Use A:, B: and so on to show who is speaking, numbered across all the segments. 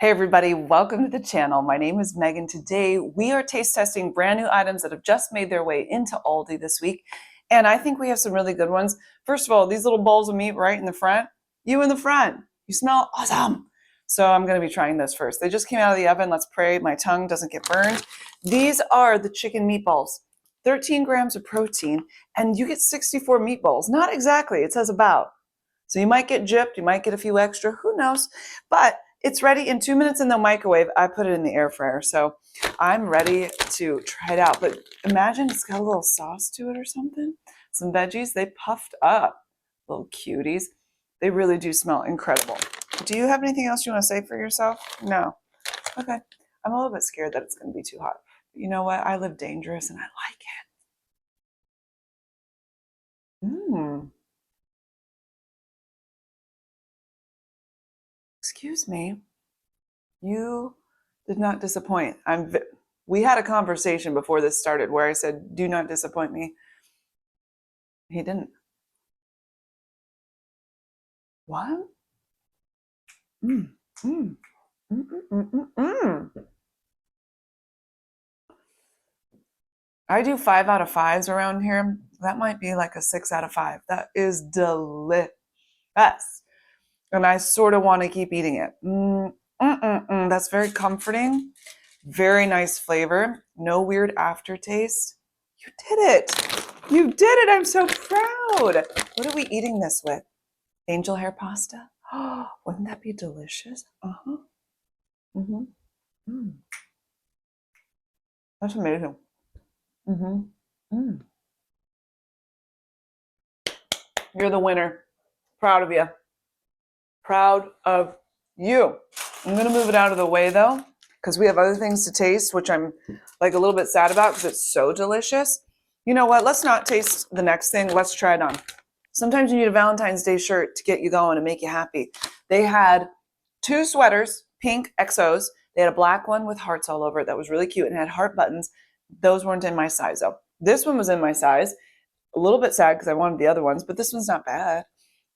A: Hey everybody, welcome to the channel. My name is Megan. Today we are taste testing brand new items that have just made their way into Aldi this week. And I think we have some really good ones. First of all, these little bowls of meat right in the front. You in the front. You smell awesome. So I'm going to be trying those first. They just came out of the oven. Let's pray my tongue doesn't get burned. These are the chicken meatballs. 13 grams of protein and you get 64 meatballs. Not exactly. It says about. So you might get gypped. You might get a few extra. Who knows? But it's ready in 2 minutes in the microwave. I put it in the air fryer, so I'm ready to try it out. But imagine it's got a little sauce to it or something. Some veggies, they puffed up. Little cuties. They really do smell incredible. Do you have anything else you want to say for yourself? No. Okay. I'm a little bit scared that it's going to be too hot. But you know what? I live dangerous and I like it. Excuse me. You did not disappoint. We had a conversation before this started where I said, do not disappoint me. He didn't. What? Mm, mm, mm, mm, mm, mm. I do 5 out of 5s around here. That might be like a 6 out of 5. That is delicious. And I sort of want to keep eating it. That's very comforting. Very nice flavor. No weird aftertaste. You did it. You did it. I'm so proud. What are we eating this with? Angel hair pasta? Oh, wouldn't that be delicious? Uh-huh. Mm-hmm. Mm. That's amazing. Mm-hmm. Mm. You're the winner. Proud of you. Proud of you. I'm going to move it out of the way though, because we have other things to taste, which I'm like a little bit sad about because it's so delicious. You know what? Let's not taste the next thing. Let's try it on. Sometimes you need a Valentine's Day shirt to get you going and make you happy. They had 2 sweaters, pink XOs. They had a black one with hearts all over it that was really cute and had heart buttons. Those weren't in my size though. This one was in my size. A little bit sad because I wanted the other ones, but this one's not bad.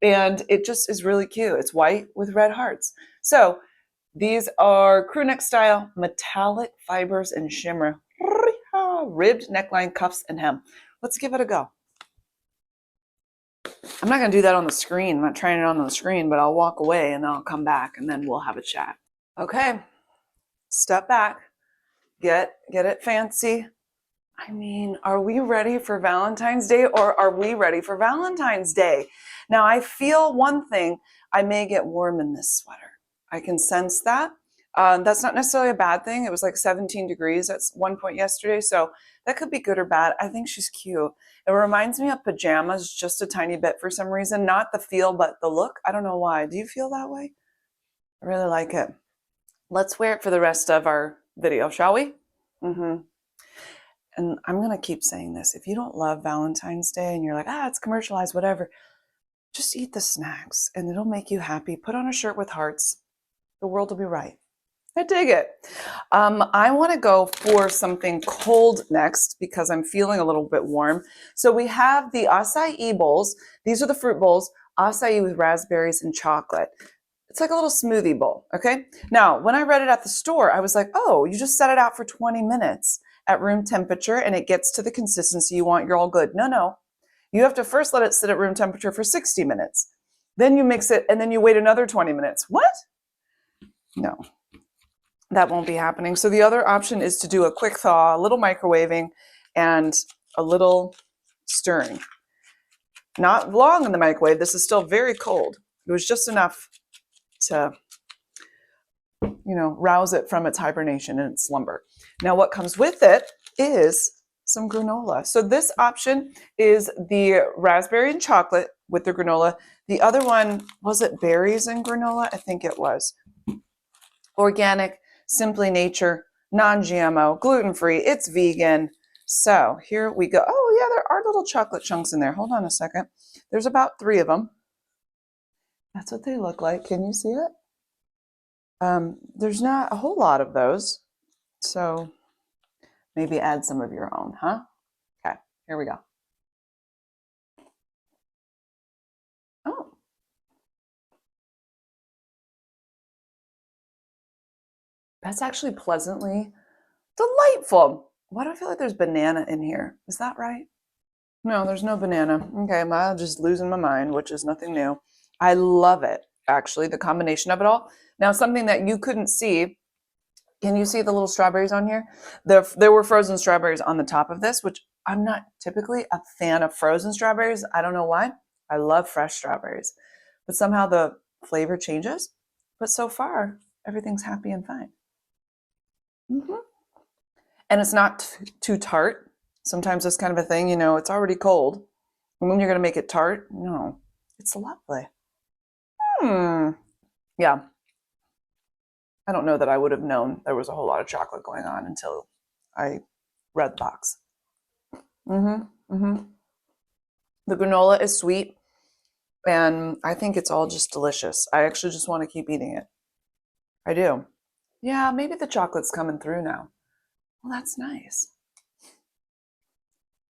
A: And it just is really cute. It's white with red hearts. So these are crew neck style, metallic fibers and shimmer. Ribbed neckline, cuffs, and hem. Let's give it a go. I'm not going to do that on the screen. I'm not trying it on the screen, but I'll walk away and then I'll come back and then we'll have a chat. Okay. Step back. Get it fancy. I mean, are we ready for Valentine's Day or are we ready for Valentine's Day? Now, I feel one thing. I may get warm in this sweater. I can sense that. That's not necessarily a bad thing. It was like 17 degrees at one point yesterday, so that could be good or bad. I think she's cute. It reminds me of pajamas just a tiny bit for some reason. Not the feel, but the look. I don't know why. Do you feel that way? I really like it. Let's wear it for the rest of our video, shall we? Mm-hmm. And I'm going to keep saying this. If you don't love Valentine's Day and you're like, it's commercialized, whatever, just eat the snacks and it'll make you happy. Put on a shirt with hearts. The world will be right. I dig it. I want to go for something cold next because I'm feeling a little bit warm. So we have the Açaí bowls. These are the fruit bowls, Açaí with raspberries and chocolate. It's like a little smoothie bowl, okay? Now, when I read it at the store, I was like, oh, you just set it out for 20 minutes at room temperature and it gets to the consistency you want, you're all good. No. You have to first let it sit at room temperature for 60 minutes. Then you mix it and then you wait another 20 minutes. What? No, that won't be happening. So the other option is to do a quick thaw, a little microwaving, and a little stirring. Not long in the microwave. This is still very cold. It was just enough to, rouse it from its hibernation and its slumber. Now what comes with it is some granola. So this option is the raspberry and chocolate with the granola. The other one, was it berries and granola? I think it was. Organic, simply nature, non-GMO, gluten-free, it's vegan. So here we go. Oh yeah, there are little chocolate chunks in there. Hold on a second. There's about 3 of them. That's what they look like. Can you see it? There's not a whole lot of those. So maybe add some of your own, huh? Okay, here we go. Oh. That's actually pleasantly delightful. Why do I feel like there's banana in here? Is that right? No, there's no banana. Okay, I'm just losing my mind, which is nothing new. I love it, actually, the combination of it all. Now, something that you couldn't see, can you see the little strawberries on here? There were frozen strawberries on the top of this, which I'm not typically a fan of frozen strawberries. I don't know why. I love fresh strawberries, but somehow the flavor changes. But so far, everything's happy and fine. And it's not too tart. Sometimes it's kind of a thing, you know, it's already cold. And when you're going to make it tart, no, it's lovely. Yeah. I don't know that I would have known there was a whole lot of chocolate going on until I read the box. The granola is sweet, and I think it's all just delicious. I actually just want to keep eating it. I do. Yeah, maybe the chocolate's coming through now. Well, that's nice.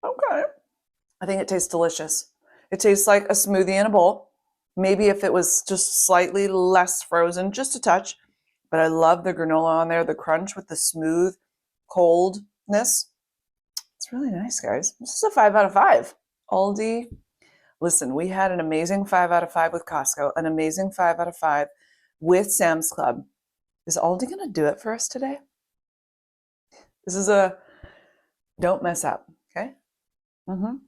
A: Okay. I think it tastes delicious. It tastes like a smoothie in a bowl. Maybe if it was just slightly less frozen, just a touch. But I love the granola on there, the crunch with the smooth coldness. It's really nice, guys. This is a 5 out of 5. Aldi. Listen, we had an amazing 5 out of 5 with Costco, an amazing 5 out of 5 with Sam's Club. Is Aldi going to do it for us today? This is a don't mess up, okay? On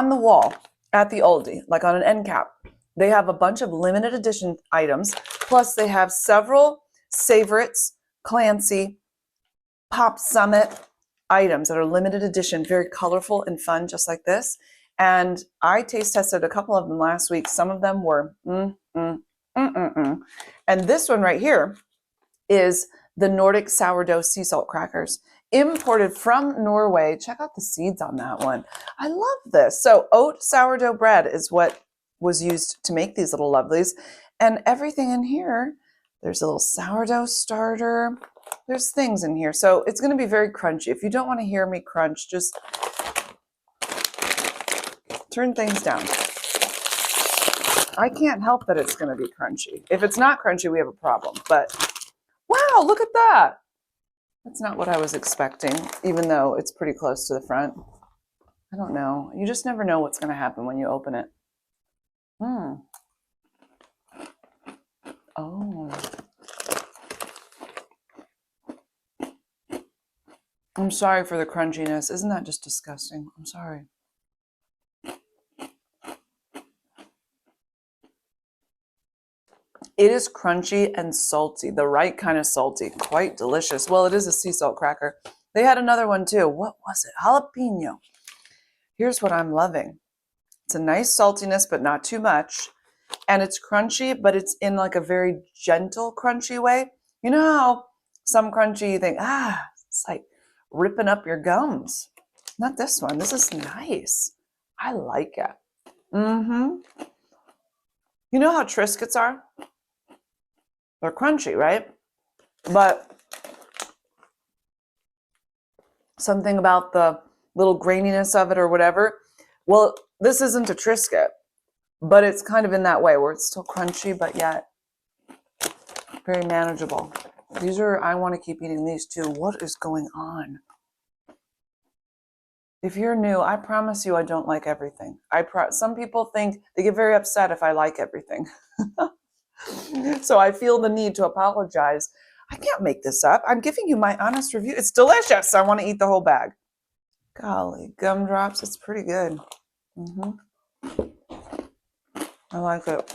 A: the wall at the Aldi, like on an end cap, they have a bunch of limited edition items. Plus, they have several Savorites, Clancy, Pop Summit items that are limited edition, very colorful and fun, just like this. And I taste tested a couple of them last week. Some of them were And this one right here is the Nordic sourdough sea salt crackers, imported from Norway. Check out the seeds on that one. I love this. So oat sourdough bread is what was used to make these little lovelies. And everything in here, there's a little sourdough starter. There's things in here. So it's going to be very crunchy. If you don't want to hear me crunch, just turn things down. I can't help that it's going to be crunchy. If it's not crunchy, we have a problem. But wow, look at that. That's not what I was expecting, even though it's pretty close to the front. I don't know. You just never know what's going to happen when you open it. Oh. I'm sorry for the crunchiness. Isn't that just disgusting? I'm sorry. It is crunchy and salty, the right kind of salty, quite delicious. Well, it is a sea salt cracker. They had another one too. What was it? Jalapeno. Here's what I'm loving. It's a nice saltiness, but not too much. And it's crunchy, but it's in like a very gentle, crunchy way. You know how some crunchy you think, it's like ripping up your gums. Not this one. This is nice. I like it. You know how Triscuits are? They're crunchy, right? But something about the little graininess of it or whatever. Well, this isn't a Triscuit, but it's kind of in that way where it's still crunchy, but yet very manageable. These are, I want to keep eating these too. What is going on? If you're new, I promise you I don't like everything. Some people think they get very upset if I like everything. So I feel the need to apologize. I can't make this up. I'm giving you my honest review. It's delicious. I want to eat the whole bag. Golly, gumdrops. It's pretty good. I like it.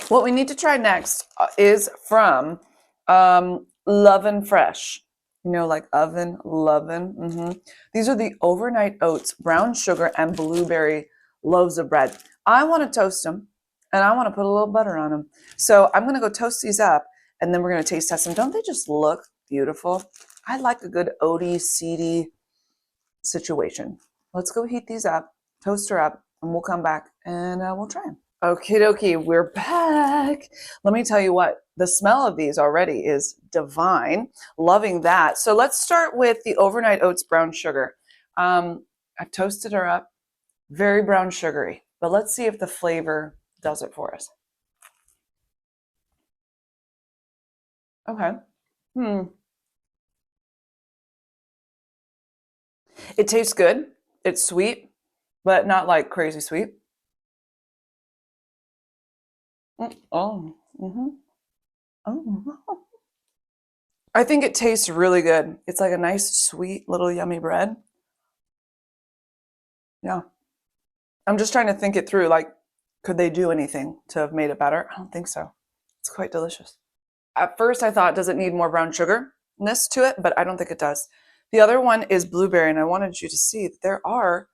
A: What we need to try next is from Love and Fresh. You know, like oven, lovin'. These are the overnight oats, brown sugar, and blueberry loaves of bread. I want to toast them, and I want to put a little butter on them. So I'm going to go toast these up, and then we're going to taste test them. Don't they just look beautiful? I like a good oaty, seedy situation. Let's go heat these up, toast her up, and we'll come back, and we'll try them. Okie dokie, we're back. Let me tell you what, the smell of these already is divine. Loving that. So let's start with the overnight oats brown sugar. I've toasted her up, very brown sugary, but let's see if the flavor does it for us. Okay. It tastes good. It's sweet, but not like crazy sweet. Oh. Oh. I think it tastes really good. It's like a nice, sweet, little yummy bread. Yeah. I'm just trying to think it through. Like, could they do anything to have made it better? I don't think so. It's quite delicious. At first, I thought, does it need more brown sugar-ness to it? But I don't think it does. The other one is blueberry, and I wanted you to see that there are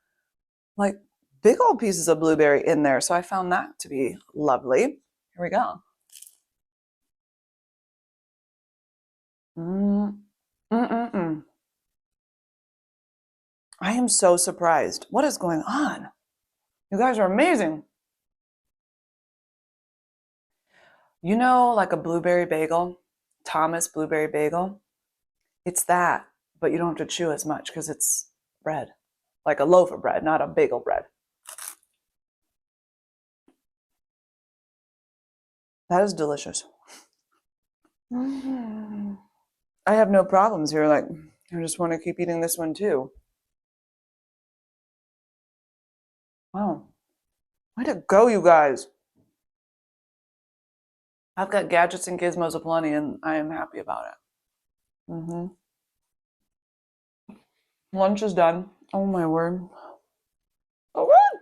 A: like big old pieces of blueberry in there. So I found that to be lovely. Here we go. I am so surprised. What is going on? You guys are amazing. You know, like a blueberry bagel, Thomas blueberry bagel? It's that, but you don't have to chew as much because it's bread, like a loaf of bread, not a bagel bread. That is delicious. I have no problems here. Like, I just want to keep eating this one too. Wow. Way to go, you guys. I've got gadgets and gizmos aplenty, and I am happy about it. Lunch is done. Oh my word. Oh, good.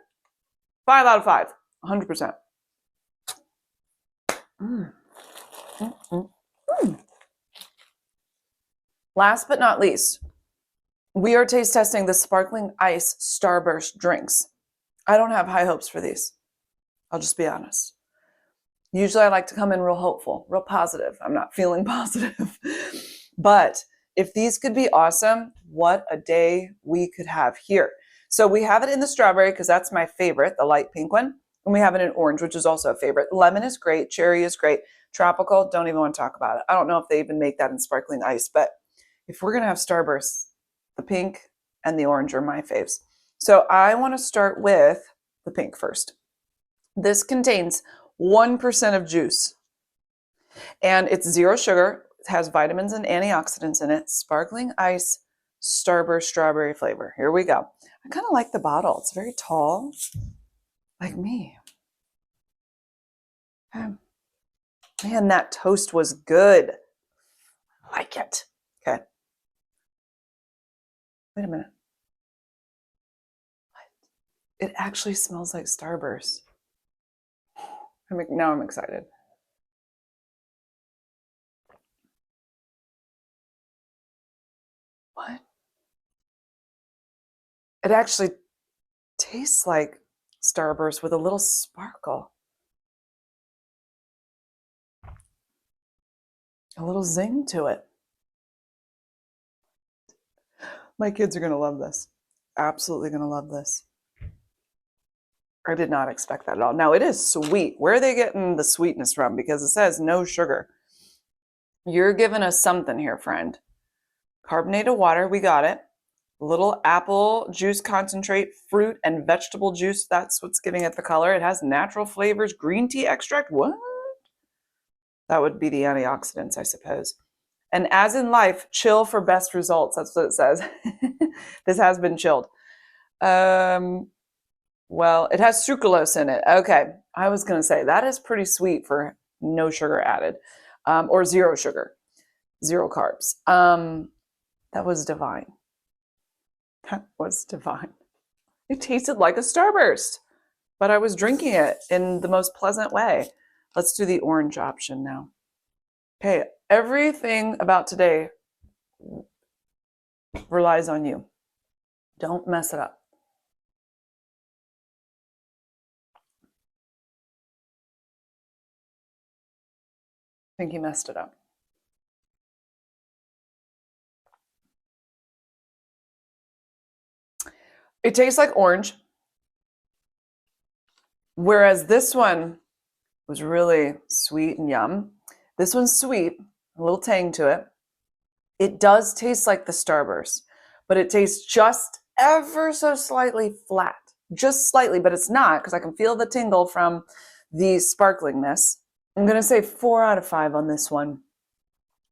A: 5 out of 5. 100%. Last but not least, we are taste testing the sparkling ice Starburst drinks. I don't have high hopes for these. I'll just be honest. Usually I like to come in real hopeful, real positive. I'm not feeling positive. But if these could be awesome, what a day we could have here. So we have it in the strawberry because that's my favorite, the light pink one. And we have it in orange, which is also a favorite. Lemon is great. Cherry is great. Tropical, don't even want to talk about it. I don't know if they even make that in sparkling ice, but if we're going to have Starburst, the pink and the orange are my faves. So I want to start with the pink first. This contains 1% of juice and it's 0 sugar. It has vitamins and antioxidants in it. Sparkling ice Starburst strawberry flavor. Here we go. I kind of like the bottle. It's very tall, like me. Man, that toast was good. I like it. Okay. Wait a minute. It actually smells like Starburst. Now I'm excited. What? It actually tastes like Starburst with a little sparkle. A little zing to it. My kids are going to love this. Absolutely going to love this. I did not expect that at all. Now it is sweet. Where are they getting the sweetness from? Because it says no sugar. You're giving us something here, friend. Carbonated water, we got it. Little apple juice concentrate, fruit and vegetable juice. That's what's giving it the color. It has natural flavors, green tea extract. What? That would be the antioxidants, I suppose. And as in life, chill for best results. That's what it says. This has been chilled. Well, it has sucralose in it. Okay. I was going to say that is pretty sweet for no sugar added, or 0 sugar, 0 carbs. That was divine. That was divine. It tasted like a Starburst, but I was drinking it in the most pleasant way. Let's do the orange option now. Okay, everything about today relies on you. Don't mess it up. I think you messed it up. It tastes like orange, whereas this one was really sweet and yum. This one's sweet, a little tang to it. It does taste like the Starburst, but it tastes just ever so slightly flat. Just slightly, but it's not, because I can feel the tingle from the sparklingness. I'm going to say 4 out of 5 on this one.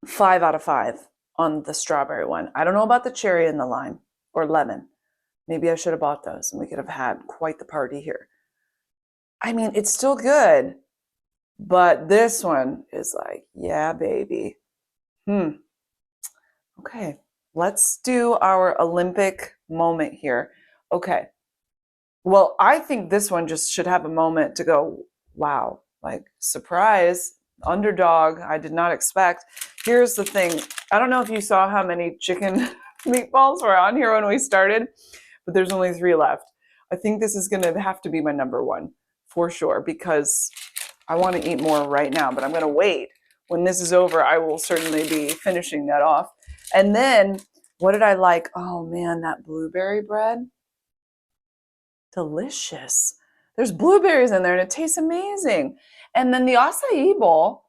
A: 5 out of 5 on the strawberry one. I don't know about the cherry and the lime or lemon. Maybe I should have bought those and we could have had quite the party here. I mean, it's still good, but this one is like, yeah, baby. Okay, let's do our Olympic moment here. Okay. Well, I think this one just should have a moment to go, wow, like surprise, underdog, I did not expect. Here's the thing. I don't know if you saw how many chicken meatballs were on here when we started, but there's only 3 left. I think this is going to have to be my number 1 for sure because I want to eat more right now, but I'm going to wait. When this is over, I will certainly be finishing that off. And then, what did I like? Oh man, that blueberry bread. Delicious. There's blueberries in there and it tastes amazing. And then the acai bowl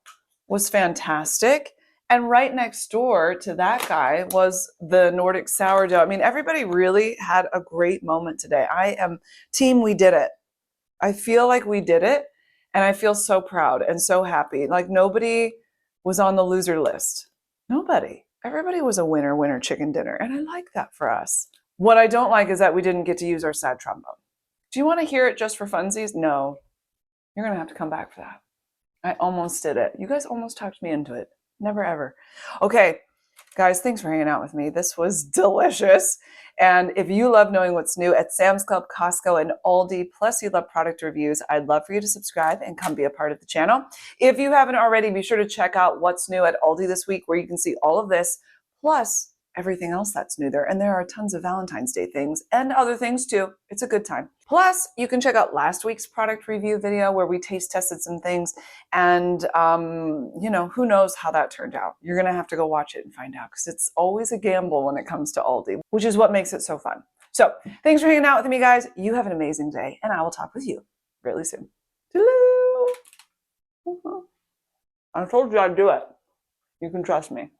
A: was fantastic. And right next door to that guy was the Nordic sourdough. I mean, everybody really had a great moment today. I am team, we did it. I feel like we did it. And I feel so proud and so happy. Like nobody was on the loser list. Nobody. Everybody was a winner chicken dinner. And I like that for us. What I don't like is that we didn't get to use our sad trombone. Do you want to hear it just for funsies? No. You're going to have to come back for that. I almost did it. You guys almost talked me into it. Never ever. Okay, guys, thanks for hanging out with me. This was delicious. And if you love knowing what's new at Sam's Club, Costco, and Aldi, plus you love product reviews, I'd love for you to subscribe and come be a part of the channel. If you haven't already, be sure to check out what's new at Aldi this week, where you can see all of this, plus everything else that's new there. And there are tons of Valentine's Day things and other things too. It's a good time. Plus, you can check out last week's product review video where we taste tested some things. And, you know, who knows how that turned out. You're going to have to go watch it and find out because it's always a gamble when it comes to Aldi, which is what makes it so fun. So thanks for hanging out with me, guys. You have an amazing day and I will talk with you really soon. Toodaloo. I told you I'd do it. You can trust me.